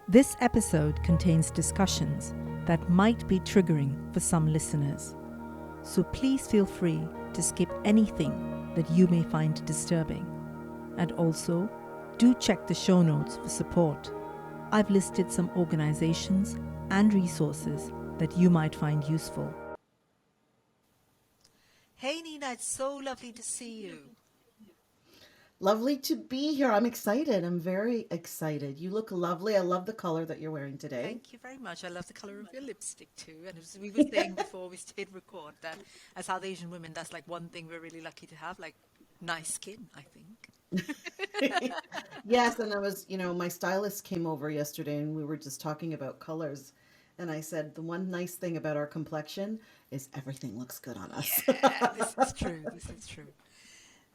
This episode contains discussions that might be triggering for some listeners, so please feel free to skip anything that you may find disturbing. And also, do check the show notes for support. I've listed some organizations and resources that you might find useful. Hey Nina, it's so lovely to see you. Lovely to be here. I'm excited. I'm very excited. You look lovely. I love the color that you're wearing today. Thank you very much. I love the colour of your lipstick too. And as we were saying before we stayed record that as South Asian women, that's like one thing we're really lucky to have, like nice skin, I think. Yes, and my stylist came over yesterday and we were just talking about colors. And I said, the one nice thing about our complexion is everything looks good on us. Yeah, this is true. This is true.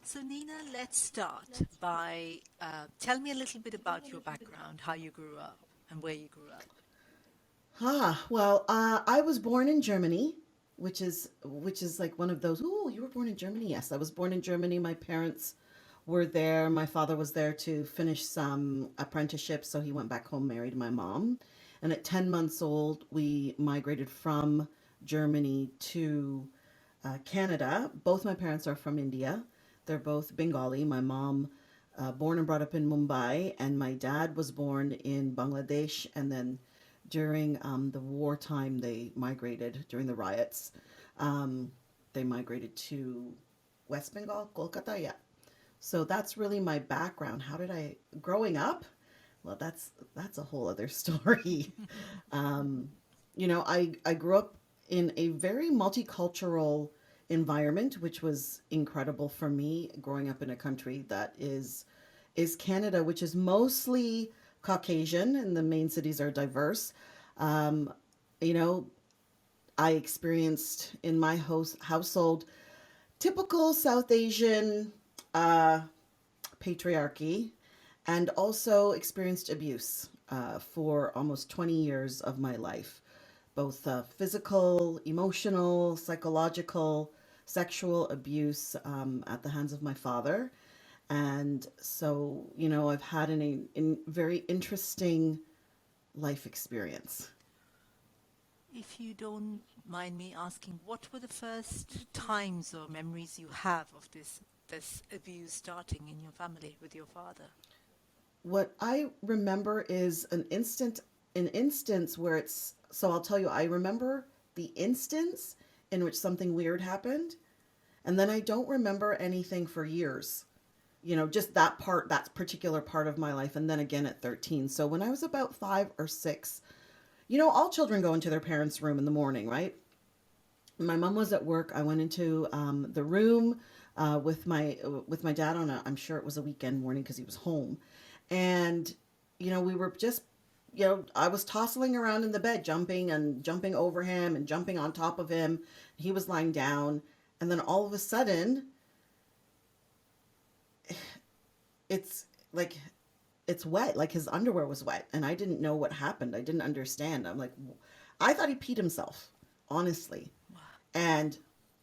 So, Nina, let's start by tell me a little bit about your background, how you grew up, and where you grew up. I was born in Germany, which is like one of those. Oh, you were born in Germany? Yes, I was born in Germany. My parents were there. My father was there to finish some apprenticeship, so he went back home, married my mom, and at 10 months old, we migrated from Germany to Canada. Both my parents are from India. They're both Bengali. My mom, born and brought up in Mumbai, and my dad was born in Bangladesh. And then during the wartime, they migrated during the riots. Um, they migrated to West Bengal, Kolkata. Yeah. So that's really my background. How did I growing up? Well, that's a whole other story. Um, I grew up in a very multicultural environment, which was incredible for me growing up in a country that is Canada, which is mostly Caucasian, and the main cities are diverse. Um, you know, I experienced in my household typical South Asian uh, patriarchy, and also experienced abuse for almost 20 years of my life, both physical, emotional, psychological, sexual abuse at the hands of my father. And so, I've had an very interesting life experience. If you don't mind me asking, what were the first times or memories you have of this abuse starting in your family with your father? What I remember is an instance where so I'll tell you, I remember the instance in which something weird happened, and then I don't remember anything for years. Just that particular part of my life, and then again at 13. So when I was about 5 or 6, all children go into their parents' room in the morning, right? My mom was at work. I went into the room with my dad on I'm sure it was a weekend morning because he was home, and we were just I was tossing around in the bed, jumping over him and jumping on top of him. He was lying down, and then all of a sudden, it's like it's wet, like his underwear was wet, and I didn't know what happened. I didn't understand. I'm like, I thought he peed himself, honestly. And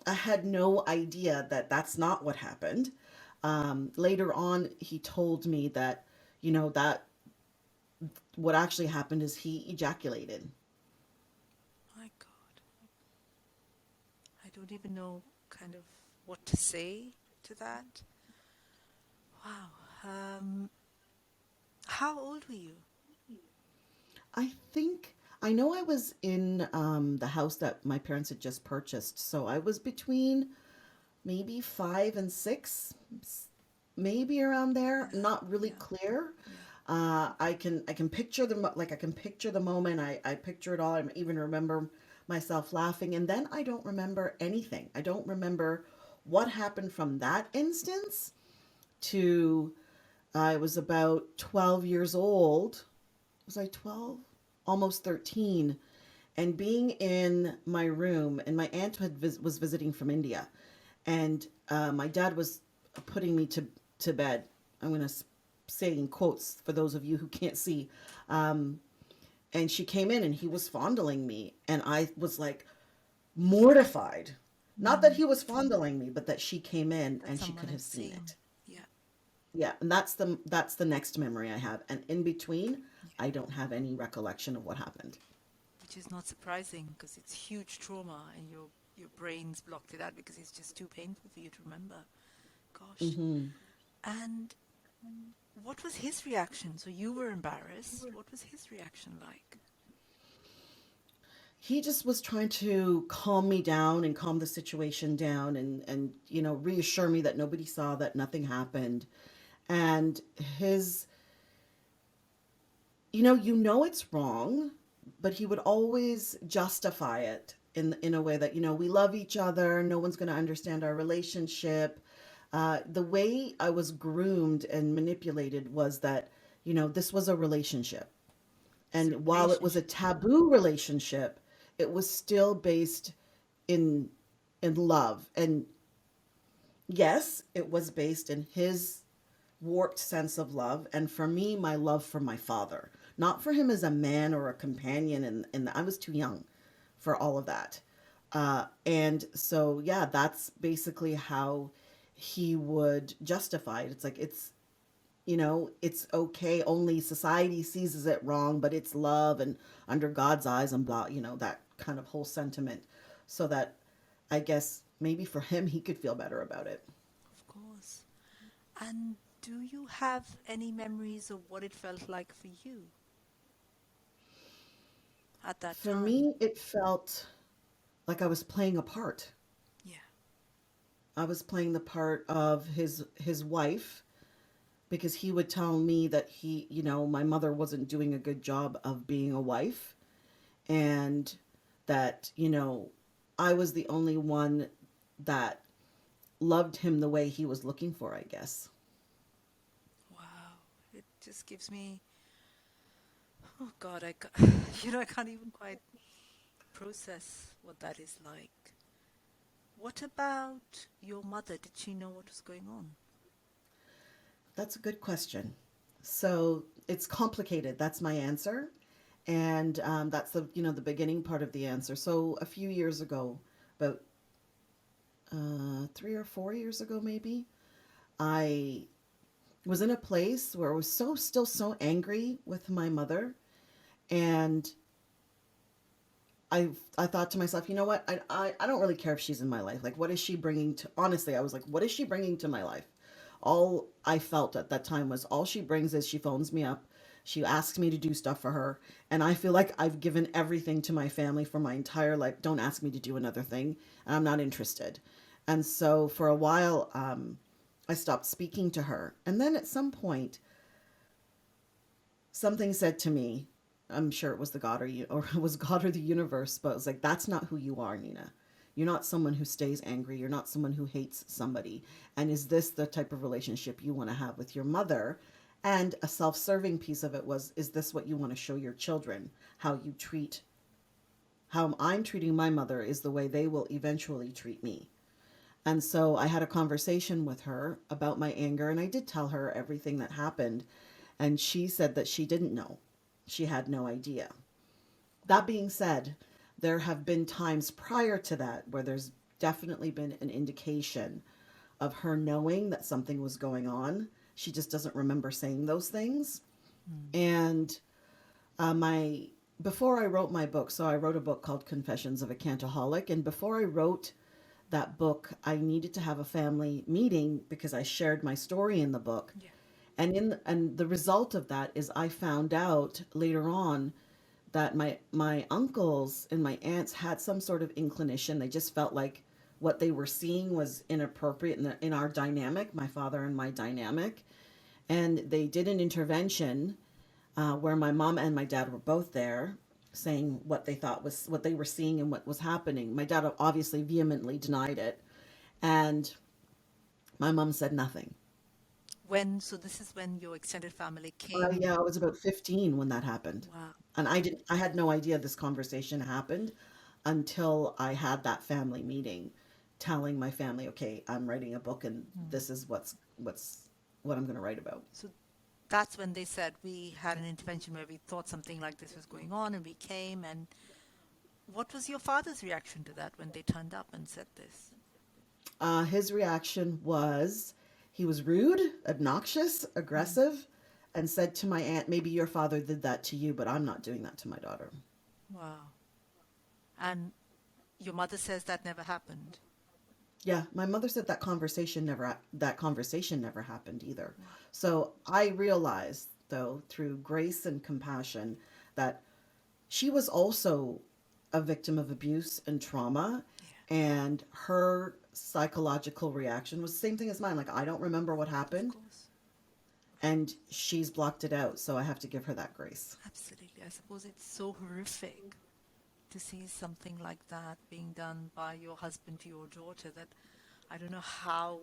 I had no idea that that's not what happened. Later on, he told me that, that what actually happened is he ejaculated. My God, I don't even know kind of what to say to that. Wow. Um, how old were you? I know I was in the house that my parents had just purchased. So I was between maybe 5 and 6, maybe around there. Not really Yeah, clear. yeah. I can picture like I can picture the moment. I picture it all. I even remember myself laughing, and then I don't remember anything. I don't remember what happened from that instance to I was about 12 years old. Was I 12? Almost 13. And being in my room, and my aunt was visiting from India, and my dad was putting me to bed. I'm going to say in quotes for those of you who can't see. Um, and she came in and he was fondling me. And I was like mortified. Not that Mm, he was fondling me, but that she came in that and she someone could had have seen seen. it. Yeah, Yeah, and that's the next memory I have. And in between, yeah. I don't have any recollection of what happened. Which is not surprising because it's huge trauma and your brain's blocked it out because it's just too painful for you to remember. Gosh. Hmm. And what was his reaction? So you were embarrassed. What was his reaction like? He just was trying to calm me down and calm the situation down, and reassure me that nobody saw, that nothing happened. And his, it's wrong, but he would always justify it in a way that, we love each other, no one's going to understand our relationship. The way I was groomed and manipulated was that, this was a relationship. It's a And while it was a relationship. taboo relationship, it was still based in love. And yes, it was based in his warped sense of love, and for me, my love for my father, not for him as a man or a companion. And I was too young for all of that. And so, yeah, that's basically how he would justify it. It's like, it's okay. Only society sees it wrong, but it's love and under God's eyes and blah, that kind of whole sentiment. So that I guess maybe for him, he could feel better about it. Of course. And do you have any memories of what it felt like for you at that For time? me, it felt like I was playing a part. Yeah. I was playing the part of his wife, because he would tell me that my mother wasn't doing a good job of being a wife, and that, I was the only one that loved him the way he was looking for, I guess. Wow. It just gives me, oh God, I can't even quite process what that is like. What about your mother? Did she know what was going on? That's a good question. So it's complicated. That's my answer. And that's the beginning part of the answer. So a few years ago, about 3 or 4 years ago, maybe, I was in a place where I was still so angry with my mother. And I thought to myself, you know what? I don't really care if she's in my life. Like, what is she bringing to, honestly, I was like, what is she bringing to my life? All I felt at that time was all she brings is she phones me up. She asks me to do stuff for her. And I feel like I've given everything to my family for my entire life. Don't ask me to do another thing. And I'm not interested. And so for a while, I stopped speaking to her. And then at some point, something said to me, I'm sure it was the God, or it was God or the universe, but it was like, that's not who you are, Nina. You're not someone who stays angry. You're not someone who hates somebody. And is this the type of relationship you want to have with your mother? And a self-serving piece of it was, is this what you want to show your children? How I'm treating my mother is the way they will eventually treat me. And so I had a conversation with her about my anger, and I did tell her everything that happened. And she said that she didn't know. She had no idea. That being said, there have been times prior to that where there's definitely been an indication of her knowing that something was going on. She just doesn't remember saying those things. Mm. And my before I wrote my book, so I wrote a book called Confessions of a Cantaholic, and before I wrote that book, I needed to have a family meeting because I shared my story in the book. Yeah. And the result of that is I found out later on that my uncles and my aunts had some sort of inclination. They just felt like what they were seeing was inappropriate in our dynamic, my father and my dynamic. And they did an intervention where my mom and my dad were both there, saying what they thought was what they were seeing and what was happening. My dad obviously vehemently denied it, and my mom said nothing. So this is when your extended family came. Yeah, I was about 15 when that happened. Wow. And I had no idea this conversation happened until I had that family meeting telling my family, okay, I'm writing a book and Mm. this is what I'm going to write about. So that's when they said we had an intervention where we thought something like this was going on and we came. And what was your father's reaction to that when they turned up and said this? His reaction was he was rude, obnoxious, aggressive, and said to my aunt, maybe your father did that to you, but I'm not doing that to my daughter. Wow. And your mother says that never happened. Yeah, my mother said that conversation never happened either. So I realized, though, through grace and compassion, that she was also a victim of abuse and trauma, Yeah, and her psychological reaction was the same thing as mine. Like, I don't remember what of happened, course. and she's blocked it out, so I have to give her that grace. Absolutely. I suppose it's so horrific to see something like that being done by your husband to your daughter that I don't know how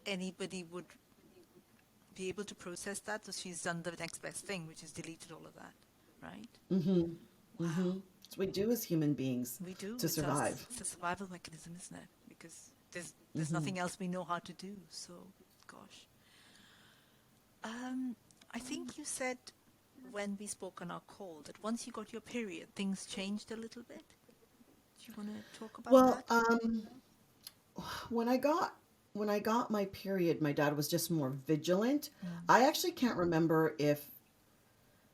anybody would be able to process that. So she's done the next best thing, which is deleted all of that, right? Mm-hmm. Wow. Mm-hmm. That's what we do as human beings We do. to survive. It's a survival mechanism, isn't it? Because there's Mm-hmm. nothing else we know how to do. So, gosh. I think you said when we spoke on our call that once you got your period, things changed a little bit. Do you want to talk about Well, that? when I got when I got my period, my dad was just more vigilant. Mm. I actually can't remember if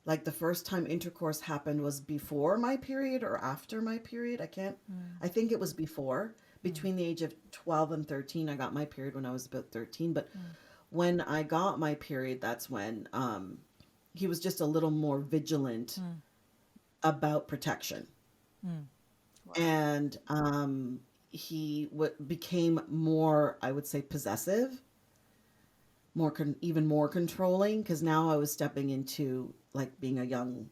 like the first time intercourse happened was before my period or after my period. I can't. Mm. I think it was before. Mm. Between the age of 12 and 13, I got my period when I was about 13. But Mm. when I got my period, that's when he was just a little more vigilant Mm. about protection. Mm. Wow. And he became more, I would say, possessive, even more controlling, because now I was stepping into like being a young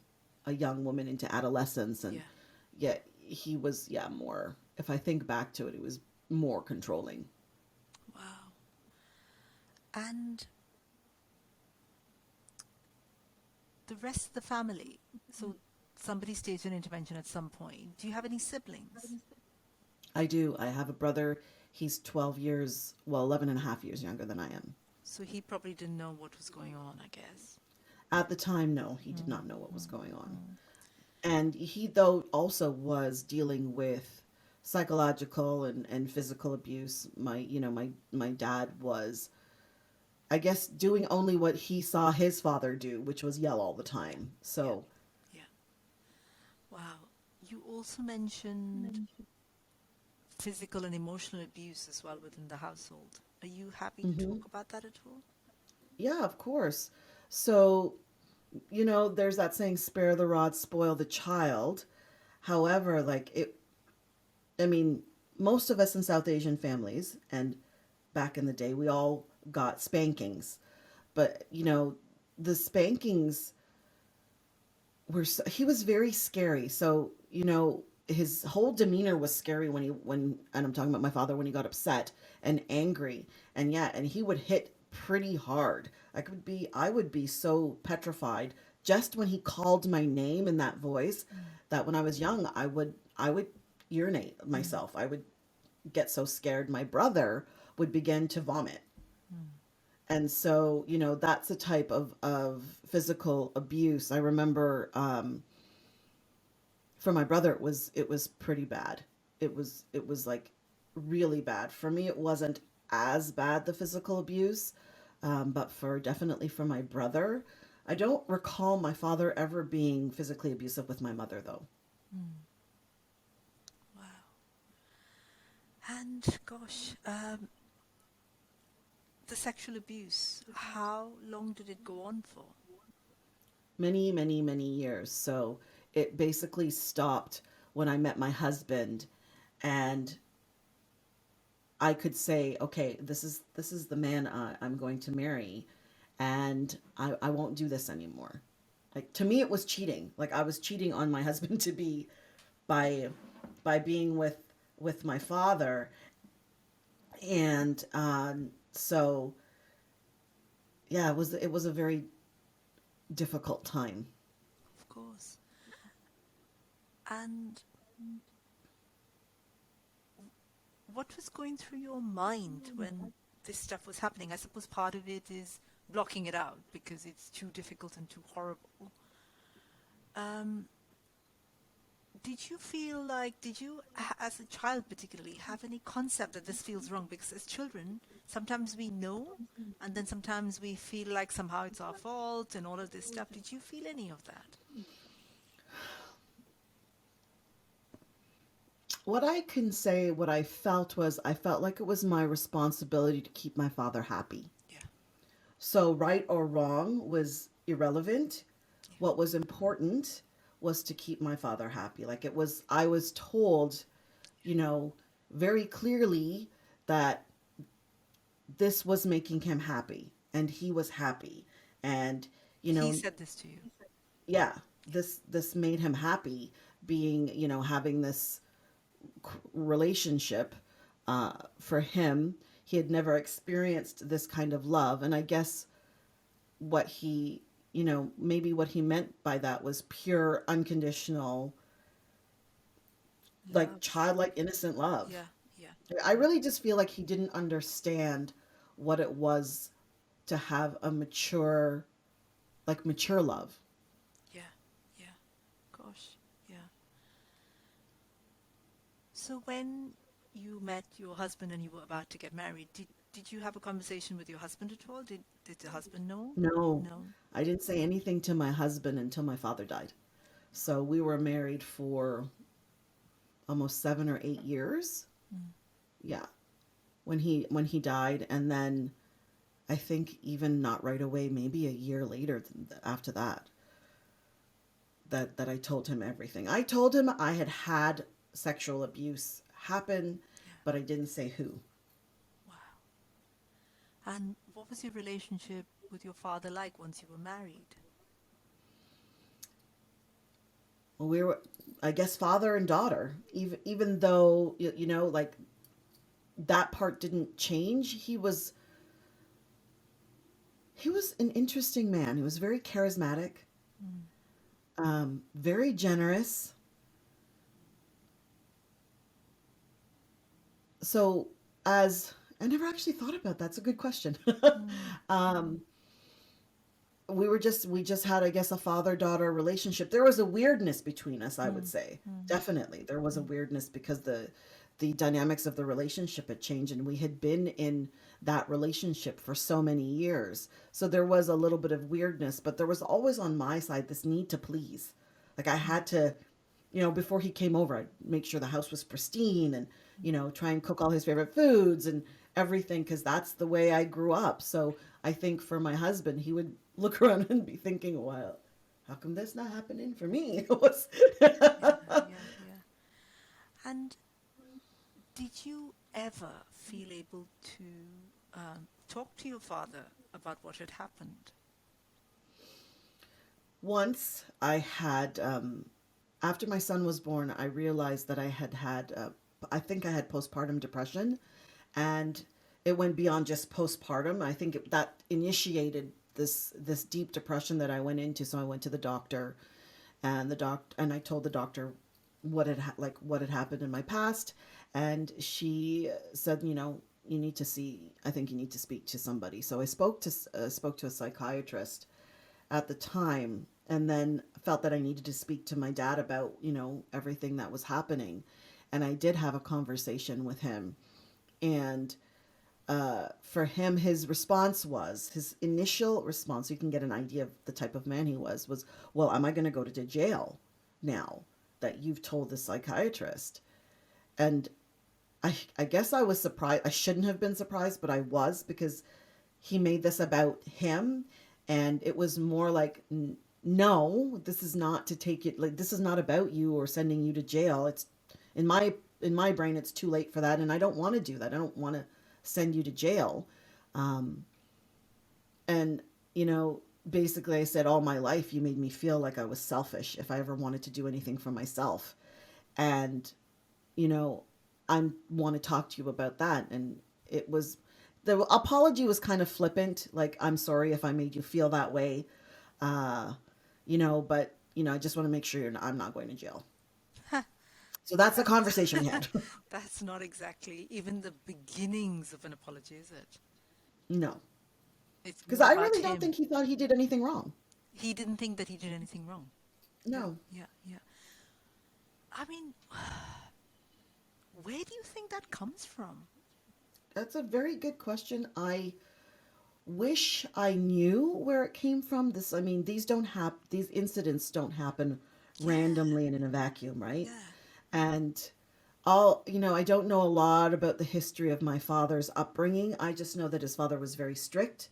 woman into adolescence, and Yeah. yet he was, yeah, more. If I think back to it, he was more controlling. Wow. And the rest of the family. So somebody staged an intervention at some point. Do you have any siblings? I do. I have a brother. He's 12 years, well, 11 and a half years younger than I am. So he probably didn't know what was going on, I guess. At the time, no, he did Mm. not know what was Mm. going on. Mm. And he, though, also was dealing with psychological and physical abuse. My dad was, I guess, doing only what he saw his father do, which was yell all the time. Yeah. So, Yeah. Wow. You also mentioned physical and emotional abuse as well within the household. Are you happy to mhm. talk about that at all? Yeah, of course. So, there's that saying, spare the rod, spoil the child. However, I mean, most of us in South Asian families, and back in the day, we all got spankings. But, the spankings he was very scary. So, his whole demeanor was scary and I'm talking about my father when he got upset and angry. And yeah, and he would hit pretty hard. I would be so petrified just when he called my name in that voice, that when I was young, I would urinate Mm. myself. I would get so scared. My brother would begin to vomit. Mm. And so, that's a type of physical abuse. I remember for my brother, it was pretty bad. It was like really bad. For me, it wasn't as bad, the physical abuse, but definitely for my brother, I don't recall my father ever being physically abusive with my mother, though. Mm. Wow. And gosh, the sexual abuse, how long did it go on for? Many, many, many years. So it basically stopped when I met my husband, and I could say, okay, this is the man I'm going to marry, and I won't do this anymore. Like, to me, it was cheating. Like, I was cheating on my husband to be by by being with my father, and so yeah, it was a very difficult time. Of course. And what was going through your mind when this stuff was happening? I suppose part of it is blocking it out because it's too difficult and too horrible. Um, did you feel like, did you, as a child particularly, have any concept that this feels wrong? Because as children, sometimes we know, and then sometimes we feel like somehow it's our fault and all of this stuff. Did you feel any of that? What I can say, what I felt was I felt like it was my responsibility to keep my father happy. Yeah, So, right or wrong was irrelevant. yeah, What was important was to keep my father happy. Like it was, I was told, you know, very clearly that this was making him happy and he was happy. And, you he know, said this to you. yeah, this made him happy being, having this relationship for him. He had never experienced this kind of love. And I guess what he, maybe what he meant by that was pure, unconditional, like Love. childlike, innocent love. Yeah, yeah, I yeah, really just feel like he didn't understand what it was to have a mature, like mature love. yeah, yeah. Gosh, yeah. So when you met your husband and you were about to get married, did you have a conversation with your husband at all? Did the husband know? No, No. I didn't say anything to my husband until my father died. So we were married for almost 7 or 8 years. Mm. Yeah, when he died, and then I think even not right away, maybe a year later after that I told him everything. I told him I had had sexual abuse happen, Yeah. but I didn't say who. Wow. And what was your relationship with your father like once you were married? Well, we were, I guess, father and daughter. Even though like that part didn't change, he was an interesting man. He was very charismatic, Mm. very generous. So as I never actually thought about that. That's a good question. Mm. um, we just had, I guess, a father-daughter relationship. There was a weirdness between us, I would Mm. say. Mm. Definitely there was a Mm. weirdness because the dynamics of the relationship had changed, and we had been in that relationship for so many years, so there was a little bit of weirdness, but there was always on my side this need to please. Like I Mm. had to, before he came over, I'd make sure the house was pristine and, try and cook all his favorite foods and everything, because that's the way I grew up. So I think for my husband, he would look around and be thinking, well, how come that's not happening for me? It was, Yeah, yeah, yeah. And did you ever feel able to talk to your father about what had happened? once I had, after my son was born, I realized that I think I had postpartum depression, and it went beyond just postpartum. I think that initiated this deep depression that I went into. So I went to the doctor, and I told the doctor what had happened in my past, and she said, you need to see. I think you need to speak to somebody. So I spoke to a psychiatrist at the time, and then felt that I needed to speak to my dad about, everything that was happening. And I did have a conversation with him. And for him, his initial response, so you can get an idea of the type of man he was, well, am I going to go to jail now that you've told the psychiatrist? And I guess I was surprised. I shouldn't have been surprised, but I was, because he made this about him, and it was more like, no, this is not to take it, like this is not about you or sending you to jail. It's in my brain, it's too late for that, and I don't want to do that. I don't want to send you to jail. um and basically I said, all my life you made me feel like I was selfish if I ever wanted to do anything for myself, and you know, I want to talk to you about that. And it was, the apology was kind of flippant, like, I'm sorry if I made you feel that way. Uh, but, I just want to make sure I'm not going to jail. So that's the That's conversation we had. that's not exactly even the beginnings of an apology, is it? No, It's because more I about really don't him. think he thought he did anything wrong. He didn't think that he did anything wrong. Yeah, No. yeah, yeah. I mean, where do you think that comes from? That's a very good question. I wish I knew where it came from. I mean, these incidents don't happen Yeah, randomly and in a vacuum, right? yeah. And I don't know a lot about the history of my father's upbringing. I just know that his father was very strict.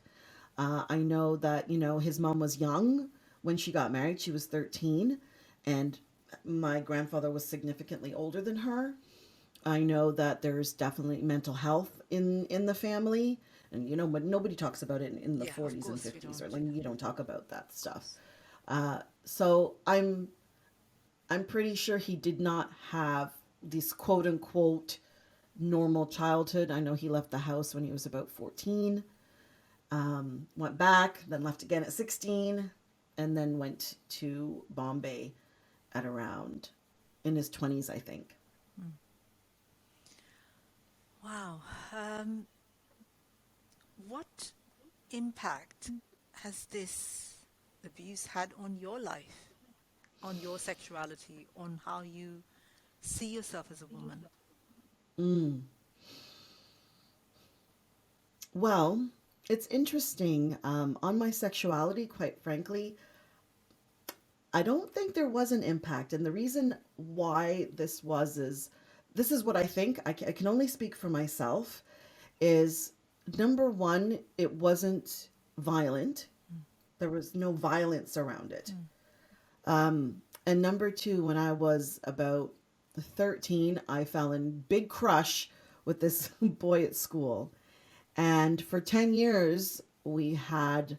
I know that, his mom was young when she got married. She was 13, and my grandfather was significantly older than her. I know that there's definitely mental health in the family, and but nobody talks about it in the Yeah, of 40s and course we 50s, or don't. like Yeah, you don't talk about that of stuff. course. So I'm pretty sure he did not have this quote unquote normal childhood. I know he left the house when he was about 14, went back, then left again at 16, and then went to Bombay at around in his 20s, I think. Wow. Um, what impact has this abuse had on your life, on your sexuality, on how you see yourself as a woman? Mm. Well, it's interesting. On my sexuality, quite frankly, I don't think there was an impact. And the reason why is this is what I think. I can only speak for myself. Is number one, it wasn't violent. There was no violence around it. Mm. And number two, when I was about 13, I fell in big crush with this boy at school. And for 10 years, we had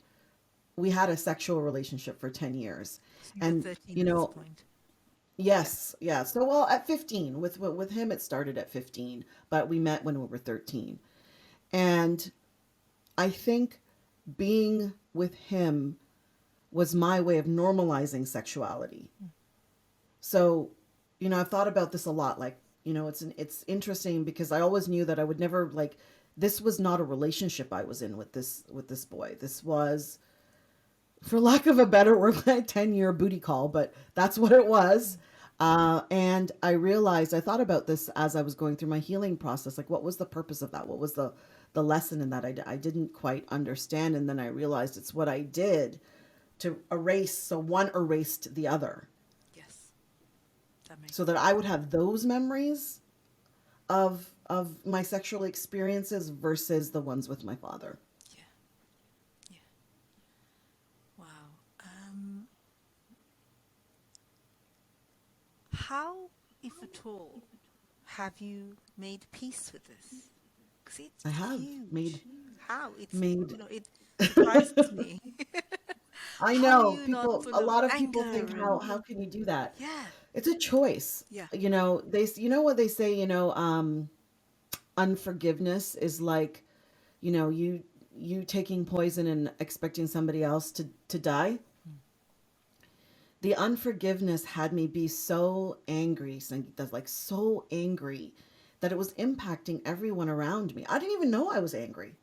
a sexual relationship for 10 years. So you were And 13 you at this know, point. Yeah. yes, yeah. So well, at 15, with him it started at 15, but we met when we were 13. And I think being with him was my way of normalizing sexuality. So, I've thought about this a lot. Like, it's interesting because I always knew that I would never like. This was not a relationship I was in with this boy. This was, for lack of a better word, a 10-year booty call, but that's what it was. And I thought about this as I was going through my healing process. Like, what was the purpose of that? What was the lesson in that? I didn't quite understand. And then I realized it's what I did to erase. So one erased the other Yes, that makes so that sense. I would have those memories of my sexual experiences versus the ones with my father. Yeah, yeah. Wow. Um, how, if at all, have you made peace with this? Because it's I have huge. made How? made It surprises me. I How are know you not people, full a of lot of people think, anger and how can you do that? yeah, It's a choice. yeah. You know what they say, unforgiveness is like, you taking poison and expecting somebody else to die. Mm. The unforgiveness had me be so angry, Sangeeta, like so angry that it was impacting everyone around me. I didn't even know I was angry.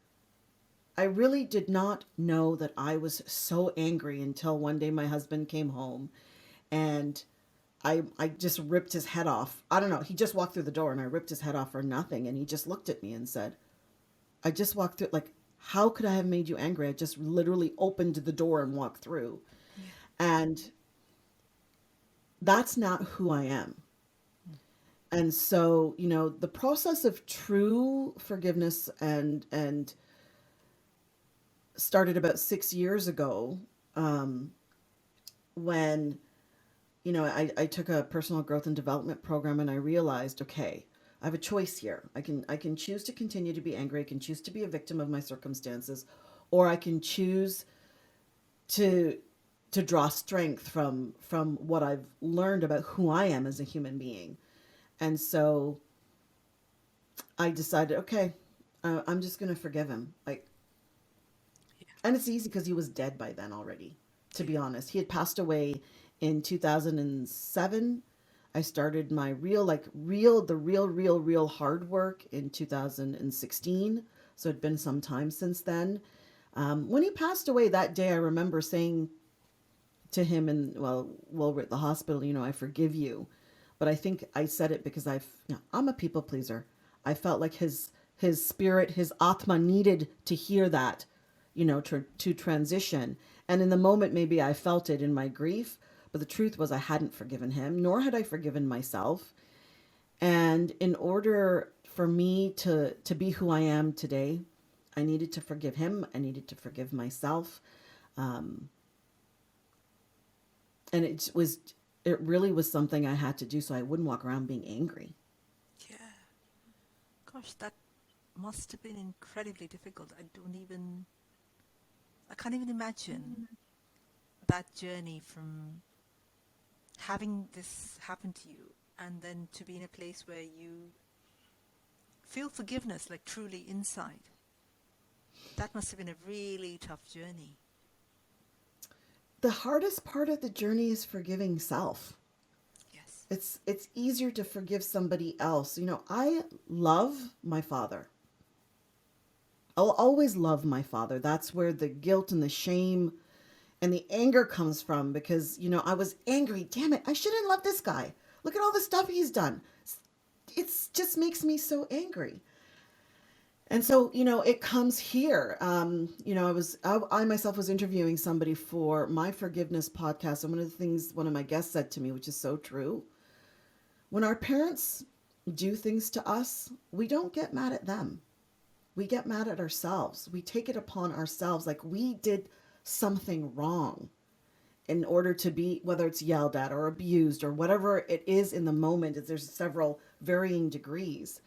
I really did not know that I was so angry until one day my husband came home and I just ripped his head off. I don't know. He just walked through the door and I ripped his head off for nothing. And he just looked at me and said, I just walked through, like, how could I have made you angry? I just literally opened the door and walked through. Yeah. And that's not who I am. And so, the process of true forgiveness and started about 6 years ago, when I took a personal growth and development program and I realized, okay, I have a choice here. I can choose to continue to be angry. I can choose to be a victim of my circumstances, or I can choose to draw strength from what I've learned about who I am as a human being. And so I decided, okay, I'm just going to forgive him. Like, Yeah. and it's easy because he was dead by then already, to Yeah. be honest. He had passed away in 2007. I started my real hard work in 2016. So it'd been some time since then. When he passed away that day, I remember saying to him, and while we're at the hospital, I forgive you. but I think I said it because I'm a people pleaser. I felt like his spirit, his atma needed to hear that, to transition. And in the moment, maybe I felt it in my grief, but the truth was I hadn't forgiven him, nor had I forgiven myself. And in order for me to be who I am today, I needed to forgive him. I needed to forgive myself. Um, and it really was something I had to do so I wouldn't walk around being angry. Yeah. Gosh, that must have been incredibly difficult. I can't even imagine that journey from having this happen to you and then to be in a place where you feel forgiveness, like truly inside. That must have been a really tough journey. The hardest part of the journey is forgiving self. Yes. It's easier to forgive somebody else. I love my father. I'll always love my father. That's where the guilt and the shame and the anger comes from, because, I was angry. Damn it. I shouldn't love this guy. Look at all the stuff he's done. It just makes me so angry. And so, it comes here. I myself was interviewing somebody for my forgiveness podcast. And one of the things one of my guests said to me, which is so true, when our parents do things to us, we don't get mad at them. We get mad at ourselves. We take it upon ourselves like we did something wrong in order to be, whether it's yelled at or abused or whatever it is in the moment. There's several varying degrees.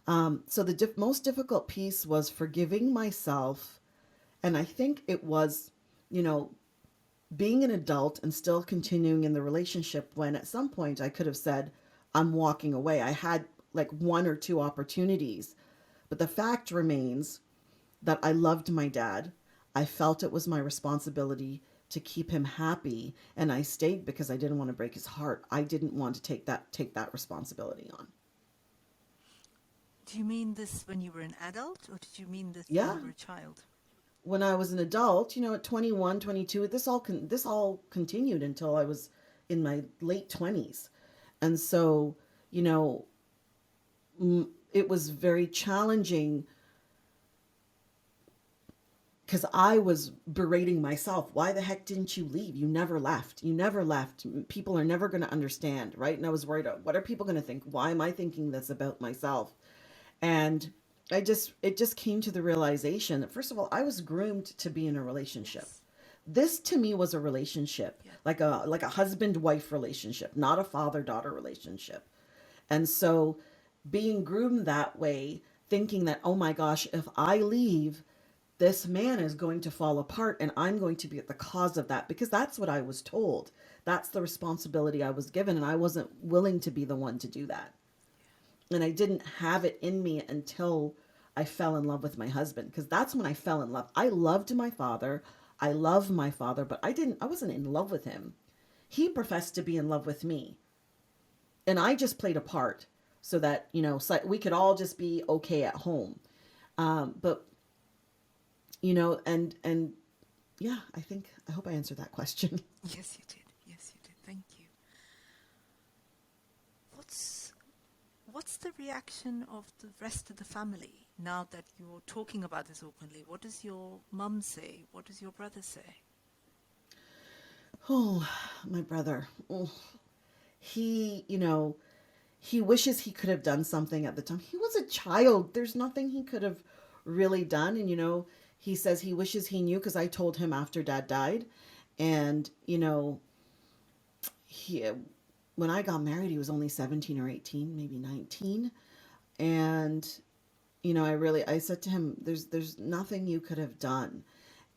So the most difficult piece was forgiving myself. And I think it was, being an adult and still continuing in the relationship when at some point I could have said, I'm walking away. I had like one or two opportunities. But the fact remains that I loved my dad. I felt it was my responsibility to keep him happy. And I stayed because I didn't want to break his heart. I didn't want to take that responsibility on. Do you mean this when you were an adult, or did you mean this Yeah. when you were a child? When I was an adult, at 21, 22, this all continued until I was in my late 20s. And so, it was very challenging because I was berating myself. Why the heck didn't you leave? You never left. You never left. People are never going to understand, right? And I was worried, what are people going to think? Why am I thinking this about myself? And it just came to the realization that, first of all, I was groomed to be in a relationship. Yes. This to me was a relationship, Yeah. like a husband-wife relationship, not a father-daughter relationship. And so being groomed that way, thinking that, oh my gosh, if I leave, this man is going to fall apart and I'm going to be at the cause of that, because that's what I was told. That's the responsibility I was given, and I wasn't willing to be the one to do that. And I didn't have it in me until I fell in love with my husband, because that's when I fell in love. I loved my father. I love my father, but I wasn't in love with him. He professed to be in love with me. And I just played a part so that, so we could all just be okay at home. But, and yeah, I hope I answered that question. Yes, you did. Yes, you did. Thank you. What's the reaction of the rest of the family now that you're talking about this openly? What does your mum say? What does your brother say? Oh, my brother. Oh, he, he wishes he could have done something at the time. He was a child. There's nothing he could have really done. And, he says he wishes he knew, because I told him after Dad died. And, he, when I got married, he was only 17 or 18, maybe 19. And, I said to him, there's nothing you could have done.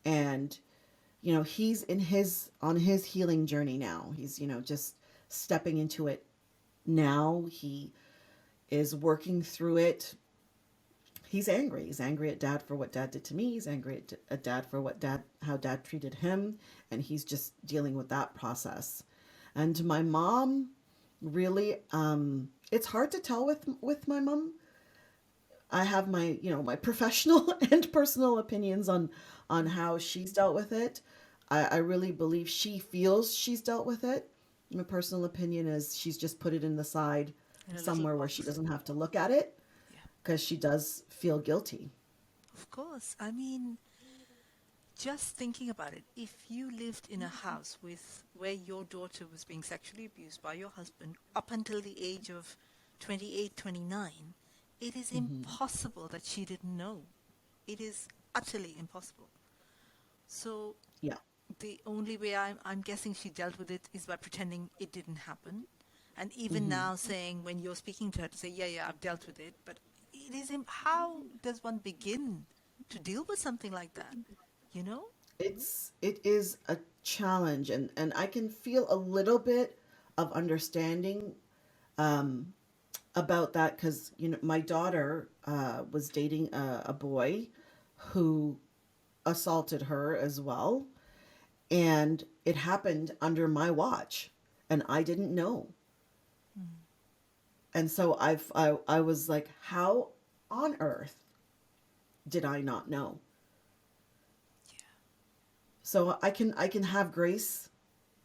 And, he's on his healing journey now. He's, just stepping into it now. He is working through it. He's angry. He's angry at Dad for what Dad did to me. He's angry at Dad for how Dad treated him. And he's just dealing with that process. And my mom, really, it's hard to tell with my mom. I have my, my professional and personal opinions on how she's dealt with it. I really believe she feels she's dealt with it. My personal opinion is she's just put it in the side In a little somewhere where she box. doesn't have to look at it Yeah. because she does feel guilty. Of course. I mean, just thinking about it, if you lived in a house with where your daughter was being sexually abused by your husband up until the age of 28, 29, it is impossible that she didn't know. It is utterly impossible. So Yeah. the only way I'm guessing she dealt with it is by pretending it didn't happen. And even now saying, when you're speaking to her, to say, yeah, yeah, I've dealt with it. But it is, how does one begin to deal with something like that? You know? It is a challenge, and I can feel a little bit of understanding about that because my daughter was dating a boy who assaulted her as well, and it happened under my watch, and I didn't know. And so I was like, how on earth did I not know? So I can have grace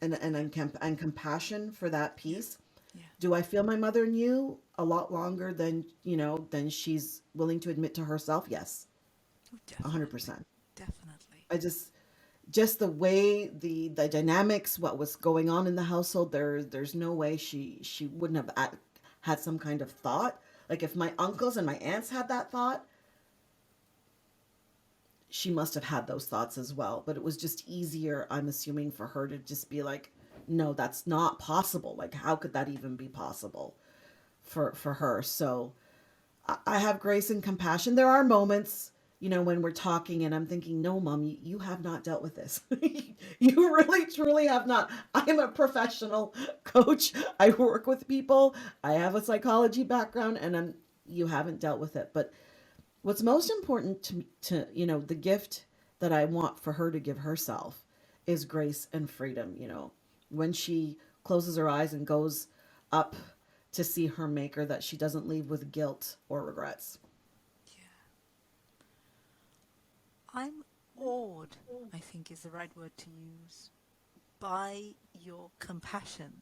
and compassion for that piece. Yeah. Do I feel my mother knew a lot longer than she's willing to admit to herself? Yes, Oh, 100%. definitely. I just the way the dynamics, what was going on in the household, there's no way she wouldn't have had some kind of thought. Like if my uncles and my aunts had that thought, she must have had those thoughts as well. But it was just easier, I'm assuming, for her to just be like, no, that's not possible. Like, how could that even be possible for her? So I have grace and compassion. There are moments, when we're talking and I'm thinking, no, mom, you have not dealt with this. You really, truly have not. I am a professional coach. I work with people. I have a psychology background, and you haven't dealt with it. But what's most important to the gift that I want for her to give herself is grace and freedom. When she closes her eyes and goes up to see her maker, that she doesn't leave with guilt or regrets. Yeah. I'm awed, I think is the right word to use, by your compassion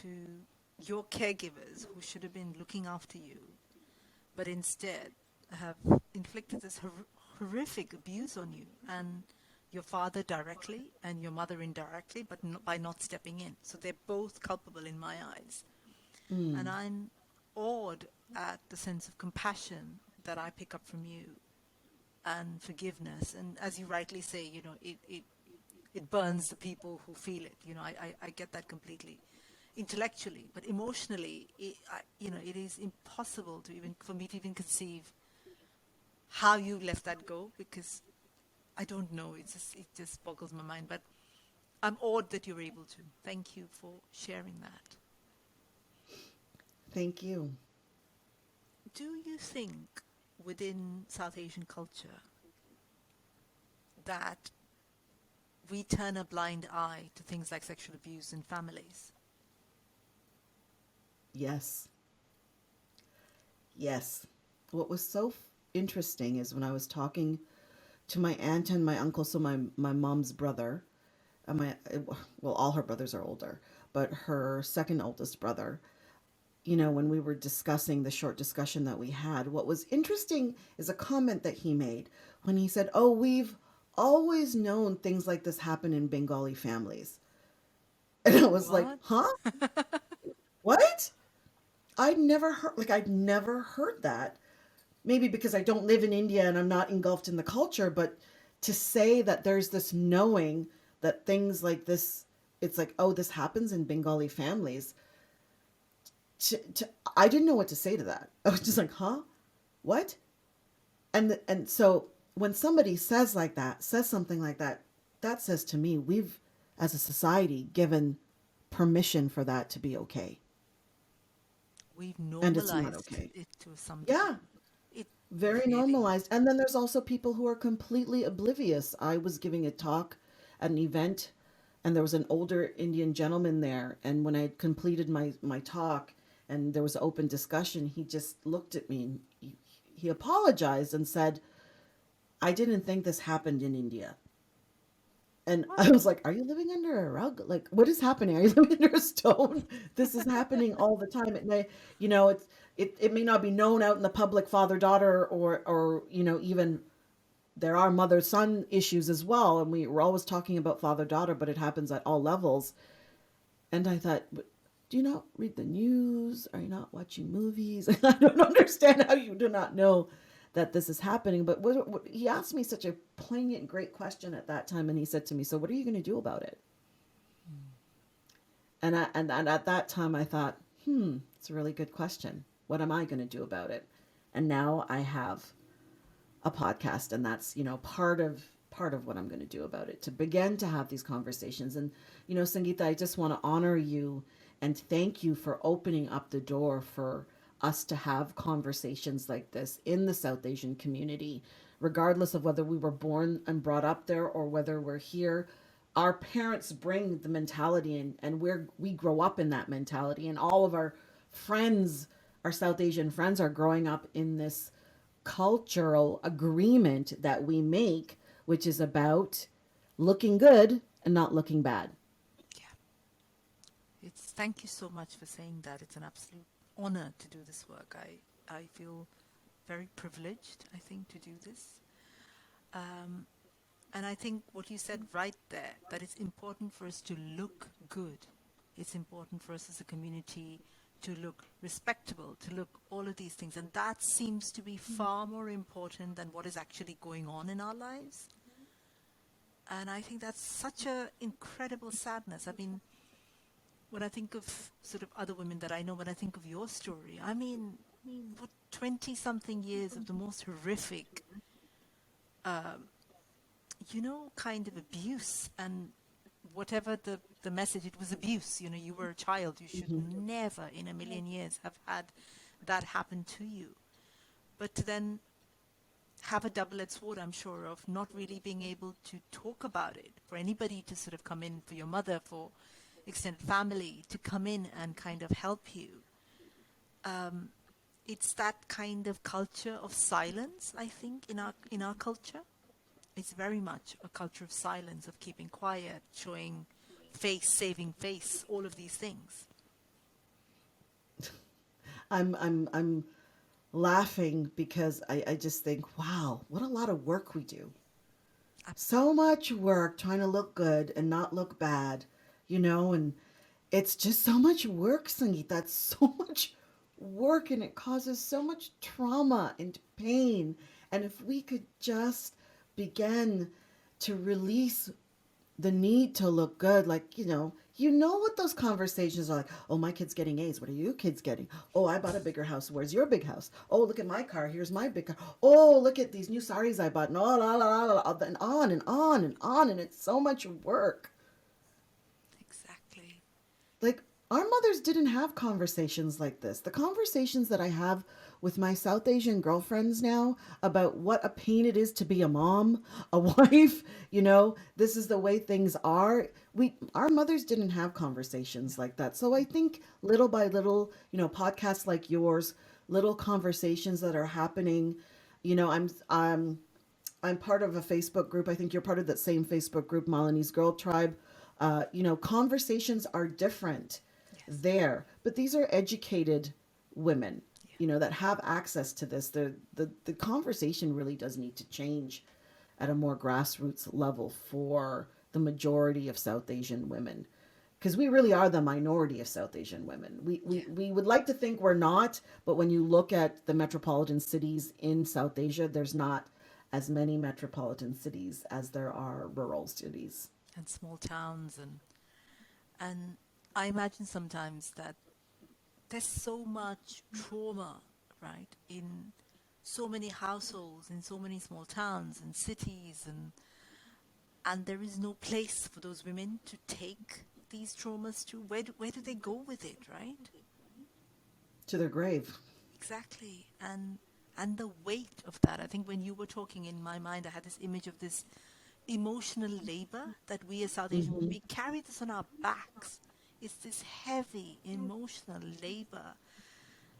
to your caregivers who should have been looking after you, but instead have inflicted this horrific abuse on you and your father directly and your mother indirectly, but by not stepping in. So they're both culpable in my eyes. And I'm awed at the sense of compassion that I pick up from you and forgiveness. And as you rightly say, it burns the people who feel it. I get that completely. Intellectually, but emotionally, it is impossible for me to even conceive how you let that go, because I don't know. It just boggles my mind. But I'm awed that you're able to. Thank you for sharing that. Thank you. Do you think within South Asian culture that we turn a blind eye to things like sexual abuse in families? Yes. Yes. What was so interesting is when I was talking to my aunt and my uncle, so my mom's brother, all her brothers are older, but her second oldest brother, when we were discussing the short discussion that we had, what was interesting is a comment that he made when he said, "Oh, we've always known things like this happen in Bengali families." And I was like, What? "Huh? What?" I'd never heard that. Maybe because I don't live in India and I'm not engulfed in the culture, but to say that there's this knowing that things like this, it's like, oh, this happens in Bengali families. I didn't know what to say to that. I was just like, huh? What? And so when somebody says something like that, that says to me, we've, as a society, given permission for that to be okay. We've And it's not normalized okay. it to some Yeah, degree. It very really, normalized. And then there's also people who are completely oblivious. I was giving a talk at an event, and there was an older Indian gentleman there. And when I had completed my talk and there was open discussion, he just looked at me and he apologized and said, "I didn't think this happened in India." And I was like, are you living under a rug? Like, what is happening? Are you living under a stone? This is happening all the time. And it may not be known out in the public, father daughter, or even there are mother son issues as well. And we're always talking about father daughter, but it happens at all levels. And I thought, do you not read the news? Are you not watching movies? I don't understand how you do not know that this is happening. But he asked me such a poignant, great question at that time. And he said to me, so what are you going to do about it? And at that time, I thought, it's a really good question. What am I going to do about it? And now I have a podcast, and that's part of what I'm going to do about it, to begin to have these conversations. And Sangeeta, I just want to honor you and thank you for opening up the door for us to have conversations like this in the South Asian community, regardless of whether we were born and brought up there or whether we're here. Our parents bring the mentality, and we grow up in that mentality, and all of our friends, our South Asian friends, are growing up in this cultural agreement that we make, which is about looking good and not looking bad. Yeah. Thank you so much for saying that. It's an absolute honor to do this work. I feel very privileged, I think, to do this. And I think what you said right there, that it's important for us to look good. It's important for us as a community to look respectable, to look all of these things. And that seems to be far more important than what is actually going on in our lives. And I think that's such an incredible sadness. I mean, when I think of sort of other women that I know, when I think of your story, I mean what 20-something years of the most horrific, kind of abuse, and whatever the message, it was abuse. You were a child. You should never in a million years have had that happen to you. But to then have a double-edged sword, I'm sure, of not really being able to talk about it, for anybody to sort of come in, for your mother, for extended family to come in and kind of help you. It's that kind of culture of silence, I think, in our culture. It's very much a culture of silence, of keeping quiet, showing face, saving face, all of these things. I'm laughing because I just think, wow, what a lot of work we do. So much work trying to look good and not look bad, and it's just so much work, Sangeeta. That's so much work, and it causes so much trauma and pain. And if we could just begin to release the need to look good, like, what those conversations are like. Oh, my kid's getting A's. What are you kids getting? Oh, I bought a bigger house. Where's your big house? Oh, look at my car. Here's my big car. Oh, look at these new saris I bought. And on and on and on and on. And it's so much work. Exactly. Like, our mothers didn't have conversations like this. The conversations that I have with my South Asian girlfriends now about what a pain it is to be a mom, a wife, this is the way things are. Our mothers didn't have conversations like that. So I think little by little, podcasts like yours, little conversations that are happening, I'm part of a Facebook group. I think you're part of that same Facebook group, Malinese Girl Tribe. Conversations are different there, but these are educated women, that have access to this. The conversation really does need to change at a more grassroots level for the majority of South Asian women, because we really are the minority of South Asian women. We would like to think we're not, but when you look at the metropolitan cities in South Asia, there's not as many metropolitan cities as there are rural cities and small towns, and I imagine sometimes that there's so much trauma, right, in so many households, in so many small towns and cities, and there is no place for those women to take these traumas to. Where do they go with it, right? To their grave. Exactly. And the weight of that. I think when you were talking, in my mind, I had this image of this emotional labor that we as South Asian, we carry this on our backs. It's this heavy emotional labor.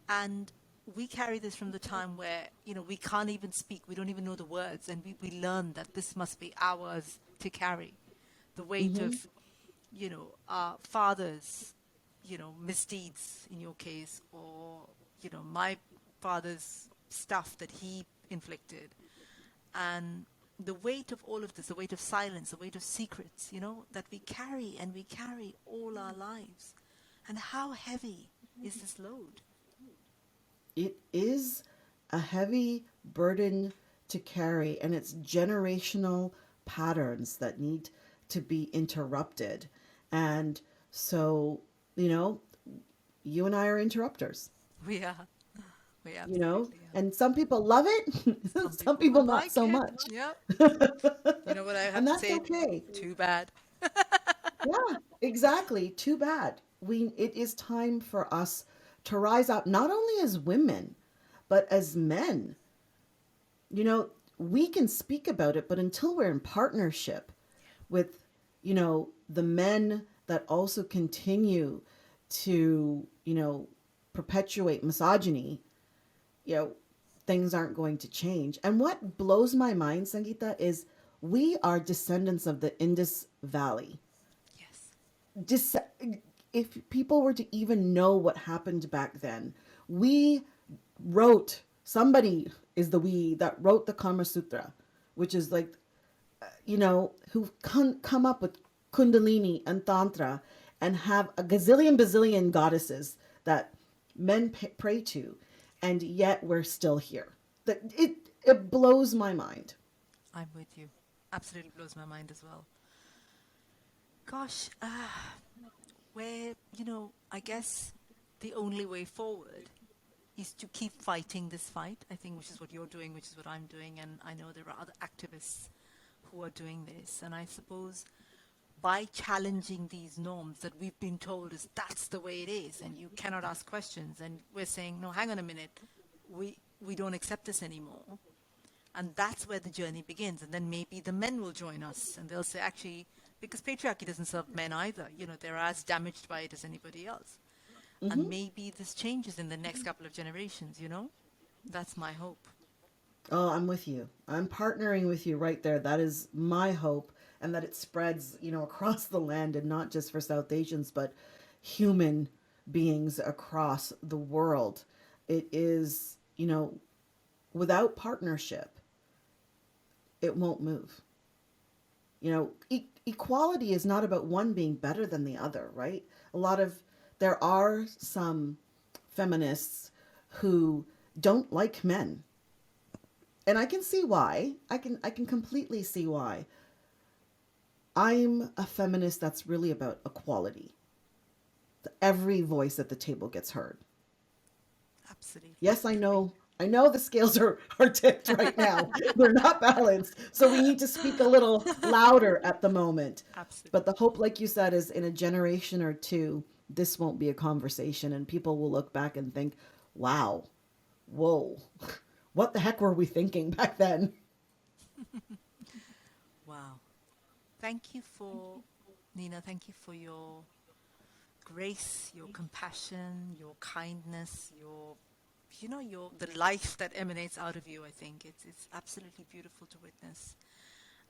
And we carry this from the time where, we can't even speak. We don't even know the words. And we learn that this must be ours to carry. the weight Mm-hmm. of, our father's, misdeeds in your case, or, my father's stuff that he inflicted. And the weight of all of this, the weight of silence, the weight of secrets, that we carry and we carry all our lives. And how heavy is this load? It is a heavy burden to carry, and it's generational patterns that need to be interrupted. And so, you know, you and I are interrupters, We are. We you know, absolutely are. and some people love it, Some some people people don't not like so it. much. Yeah. You know what I have And to that's say? okay. Too bad. Yeah, exactly. Too bad. It is time for us to rise up, not only as women, but as men. You know, we can speak about it, but until we're in partnership with, the men that also continue to, perpetuate misogyny, you know, things aren't going to change. And what blows my mind, Sangeeta, is we are descendants of the Indus Valley. Yes. Dis- if people were to even know what happened back then, we somebody is the we that wrote the Kama Sutra, which is like, who come up with Kundalini and Tantra and have a gazillion bazillion goddesses that men pray to, and yet we're still here. That it blows my mind. I'm with you. Absolutely blows my mind as well. Gosh, where, I guess the only way forward is to keep fighting this fight, I think, which is what you're doing, which is what I'm doing. And I know there are other activists who are doing this. And I suppose by challenging these norms that we've been told is that's the way it is, and you cannot ask questions, and we're saying, no, hang on a minute, we don't accept this anymore. And that's where the journey begins. And then maybe the men will join us and they'll say, actually, because patriarchy doesn't serve men either, they're as damaged by it as anybody else. And Hmm. maybe this changes in the next couple of generations. That's my hope. Oh, I'm with you. I'm partnering with you right there. That is my hope, and that it spreads, across the land, and not just for South Asians, but human beings across the world. It is, without partnership, it won't move. Equality is not about one being better than the other, right? There are some feminists who don't like men, and I can see why. I can completely see why. I'm a feminist that's really about equality. Every voice at the table gets heard. Absolutely. Yes, I know the scales are tipped right now. They're not balanced. So we need to speak a little louder at the moment. But the Absolutely. hope, like you said, is in a generation or two, this won't be a conversation and people will look back and think, wow, whoa, what the heck were we thinking back then? Wow. Thank you for, Nina, thank you for your grace, your compassion, your kindness, the life that emanates out of you. I think it's absolutely beautiful to witness.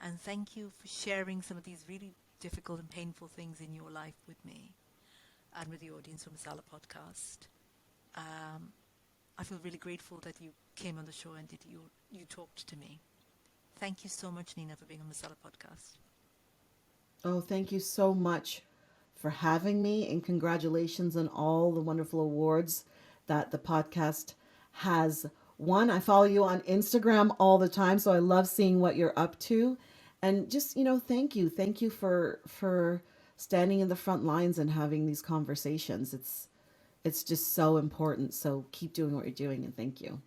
And thank you for sharing some of these really difficult and painful things in your life with me and with the audience from Masala Podcast. Um, I feel really grateful that you came on the show and that you talked to me. Thank you so much, Nina, for being on Masala Podcast. Oh, thank you so much for having me, and congratulations on all the wonderful awards that the podcast has won. I follow you on Instagram all the time, so I love seeing what you're up to. And just, thank you. Thank you for standing in the front lines and having these conversations. It's just so important. So keep doing what you're doing, and thank you.